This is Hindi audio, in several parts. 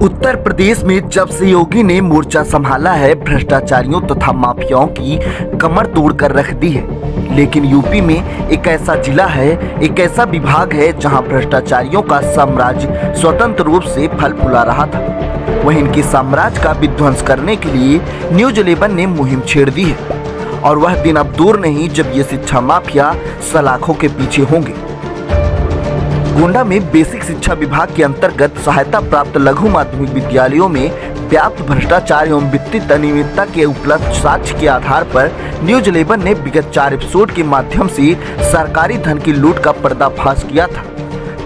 उत्तर प्रदेश में जब से योगी ने मोर्चा संभाला है, भ्रष्टाचारियों तथा माफियाओं की कमर तोड़कर रख दी है। लेकिन यूपी में एक ऐसा जिला है, एक ऐसा विभाग है जहां भ्रष्टाचारियों का साम्राज्य स्वतंत्र रूप से फल फूला रहा था। वहीं इनके साम्राज्य का विध्वंस करने के लिए न्यूज 11 ने मुहिम छेड़ दी है और वह दिन अब दूर नहीं जब ये शिक्षा माफिया सलाखों के पीछे होंगे। गोंडा में बेसिक शिक्षा विभाग के अंतर्गत सहायता प्राप्त लघु माध्यमिक विद्यालयों में व्याप्त भ्रष्टाचार एवं वित्तीय अनियमितता के उपलब्ध साक्ष्य के आधार पर न्यूज 11 ने विगत 4 एपिसोड के माध्यम से सरकारी धन की लूट का पर्दाफाश किया था,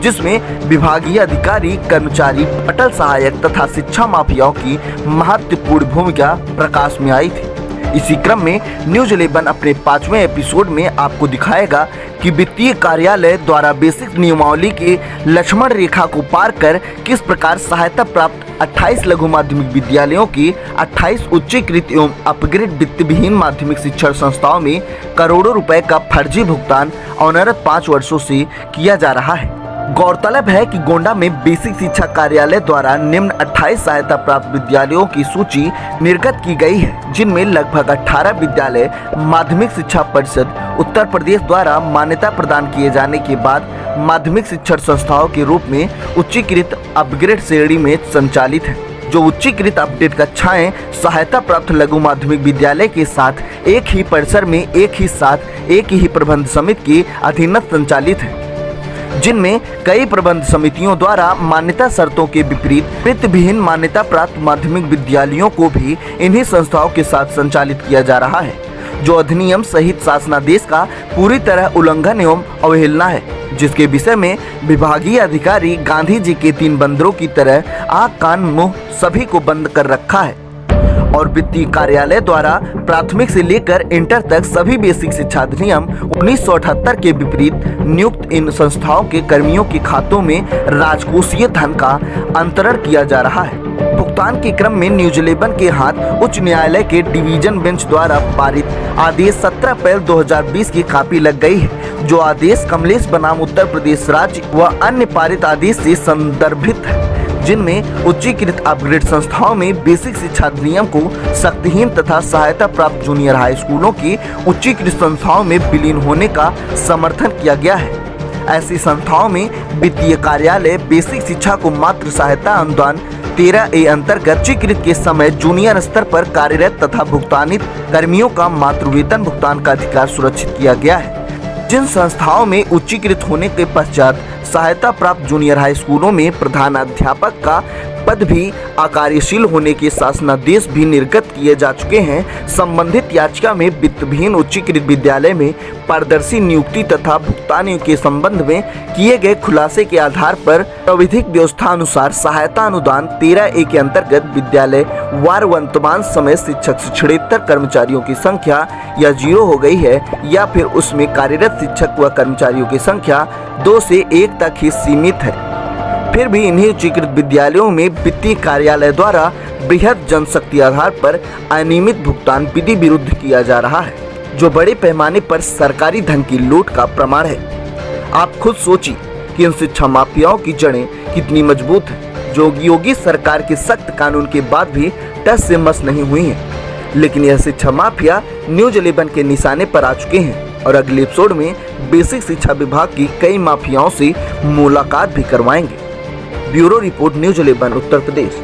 जिसमें विभागीय अधिकारी, कर्मचारी, पटल सहायक तथा शिक्षा माफियाओं की महत्वपूर्ण भूमिका प्रकाश में आई थी। इसी क्रम में न्यूज 11 अपने 5वें एपिसोड में आपको दिखाएगा कि वित्तीय कार्यालय द्वारा बेसिक नियमावली के लक्ष्मण रेखा को पार कर किस प्रकार सहायता प्राप्त 28 लघु माध्यमिक विद्यालयों की 28 उच्चीकृत एवं अपग्रेड वित्त विहीन माध्यमिक शिक्षण संस्थाओं में करोड़ों रुपए का फर्जी भुगतान अनवरत 5 वर्षों से किया जा रहा है। गौरतलब है कि गोंडा में बेसिक शिक्षा कार्यालय द्वारा निम्न 28 सहायता प्राप्त विद्यालयों की सूची निर्गत की गई है, जिनमें लगभग 18 विद्यालय माध्यमिक शिक्षा परिषद उत्तर प्रदेश द्वारा मान्यता प्रदान किए जाने के बाद माध्यमिक शिक्षण संस्थाओं के रूप में उच्चीकृत अपग्रेड श्रेणी में संचालित है, जो उच्चीकृत अपडेट कक्षाएं सहायता प्राप्त लघु माध्यमिक विद्यालय के साथ एक ही परिसर में एक ही प्रबंध समिति के अधीनस्थ संचालित है, जिनमें कई प्रबंध समितियों द्वारा मान्यता शर्तों के विपरीत वित्त विहीन मान्यता प्राप्त माध्यमिक विद्यालयों को भी इन्हीं संस्थाओं के साथ संचालित किया जा रहा है, जो अधिनियम सहित शासनादेश का पूरी तरह उल्लंघन एवं अवहेलना है, जिसके विषय में विभागीय अधिकारी गांधी जी के 3 बंदरों की तरह आँख कान मुंह सभी को बंद कर रखा है और वित्तीय कार्यालय द्वारा प्राथमिक से लेकर इंटर तक सभी बेसिक शिक्षा अधिनियम 1978 के विपरीत नियुक्त इन संस्थाओं के कर्मियों के खातों में राजकोषीय धन का अंतरण किया जा रहा है। भुगतान के क्रम में न्यूज 11 के हाथ उच्च न्यायालय के डिवीजन बेंच द्वारा पारित आदेश 17 अप्रैल 2020 की कॉपी लग गई है, जो आदेश कमलेश बनाम उत्तर प्रदेश राज्य व अन्य पारित आदेश से संदर्भित है, जिनमें उच्चीकृत अपग्रेड संस्थाओं में बेसिक शिक्षा अधिनियम को शक्तिहीन तथा सहायता प्राप्त जूनियर हाई स्कूलों की उच्चीकृत संस्थाओं में विलीन होने का समर्थन किया गया है। ऐसी संस्थाओं में वित्तीय कार्यालय बेसिक शिक्षा को मात्र सहायता अनुदान 13A अंतर्गत उच्चीकृत के समय जूनियर स्तर पर कार्यरत तथा भुगतानित कर्मियों का मातृ वेतन भुगतान का अधिकार सुरक्षित किया गया है। जिन संस्थाओं में उच्चीकृत होने के पश्चात सहायता प्राप्त जूनियर हाई स्कूलों में प्रधानाध्यापक का पद भी अकार्यशील होने के शासनादेश भी निर्गत किए जा चुके हैं, संबंधित याचिका में वित्त विहीन उच्चीकृत विद्यालय में पारदर्शी नियुक्ति तथा भुगतान के संबंध में किए गए खुलासे के आधार पर विधिक व्यवस्था अनुसार सहायता अनुदान 13A के अंतर्गत विद्यालय वार वर्तमान समय शिक्षक शिक्षणेतर कर्मचारियों की संख्या या 0 हो गई है या फिर उसमें कार्यरत शिक्षक व कर्मचारियों की संख्या 2 से 1 तक ही सीमित है। फिर भी इन्हीं उच्चीकृत विद्यालयों में वित्तीय कार्यालय द्वारा बृहद जनशक्ति आधार पर अनियमित भुगतान विधि विरुद्ध किया जा रहा है, जो बड़े पैमाने पर सरकारी धन की लूट का प्रमाण है। आप खुद सोचिए कि इन शिक्षा माफियाओं की जड़ें कितनी मजबूत हैं, जो योगी सरकार के सख्त कानून के बाद भी टस से मस नहीं हुई हैं। लेकिन यह शिक्षा माफिया न्यूज 11 के निशाने पर आ चुके हैं और अगले एपिसोड में बेसिक शिक्षा विभाग की कई माफियाओं से मुलाकात भी करवाएंगे। Bureau report news 11 Uttar Pradesh.